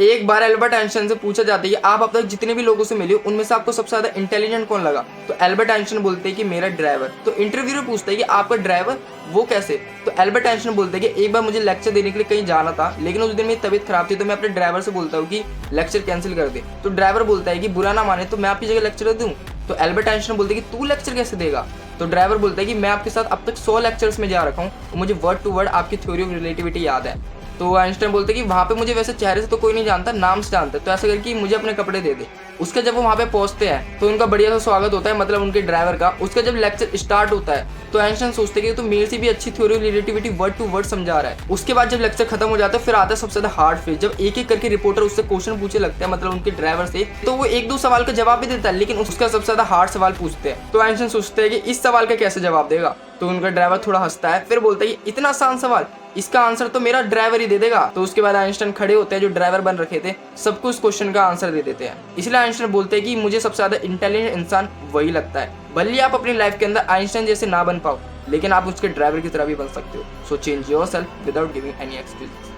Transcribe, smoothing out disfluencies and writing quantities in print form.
एक बार Albert Einstein से पूछा जाता है कि आप अब तक जितने भी लोगों से मिले उनमें से आपको सबसे ज्यादा इंटेलिजेंट कौन लगा, तो एल्बर्ट आइंस्टाइन बोलते हैं कि मेरा ड्राइवर। तो इंटरव्यूअर पूछता है कि आपका ड्राइवर, वो कैसे, तो एल्बर्ट आइंस्टाइन बोलते हैं कि एक बार मुझे लेक्चर देने के लिए कहीं जाना था, लेकिन उस दिन मेरी तबीयत खराब थी, तो मैं अपने ड्राइवर से बोलता हूँ कि लेक्चर कैंसिल कर दे। तो ड्राइवर बोलता है कि बुरा ना माने तो मैं आपकी जगह लेक्चर दूँ। तो एल्बर्ट आइंस्टाइन बोलते हैं कि तू लेक्चर कैसे देगा। तो ड्राइवर बोलता है कि मैं आपके साथ अब तक 100 लेक्चर्स में जा रखा हूँ, मुझे वर्ड टू वर्ड आपकी थ्योरी ऑफ रिलेटिविटी याद है। तो आइंस्टाइन बोलते हैं कि वहाँ पे मुझे वैसे चेहरे से तो कोई नहीं जानता, नाम से जानता है, तो ऐसा करके मुझे अपने कपड़े दे दे। उसके जब वो वहाँ पे पहुंचते हैं तो उनका बढ़िया सा स्वागत होता है, मतलब उनके ड्राइवर का। उसका जब लेक्चर स्टार्ट होता है तो आइंस्टाइन सोचते हैं कि तो मेरे से भी अच्छी theory of relativity word to word समझा रहा है। उसके बाद जब लेक्चर खत्म हो जाता है फिर आता है सबसे ज्यादा हार्ड फेज, जब एक एक करके रिपोर्टर उससे क्वेश्चन पूछे लगते हैं, मतलब उनके ड्राइवर से। तो वो एक दो सवाल का जवाब भी देता है, लेकिन उसका सबसे ज्यादा हार्ड सवाल पूछते हैं। तो आइंस्टाइन सोचते हैं कि इस सवाल का कैसे जवाब देगा। तो उनका ड्राइवर थोड़ा हंसता है, फिर बोलता है कि इतना आसान सवाल, इसका आंसर तो मेरा ड्राइवर ही दे देगा। तो उसके बाद आइंस्टाइन खड़े होते हैं, जो ड्राइवर बन रखे थे सबको इस क्वेश्चन का आंसर दे देते हैं। इसलिए आइंस्टाइन बोलते हैं कि मुझे सबसे ज्यादा इंटेलिजेंट इंसान वही लगता है। भले ही आप अपनी लाइफ के अंदर आइंस्टाइन जैसे ना बन पाओ, लेकिन आप उसके ड्राइवर की तरह भी बन सकते हो। So change yourself without giving any excuses.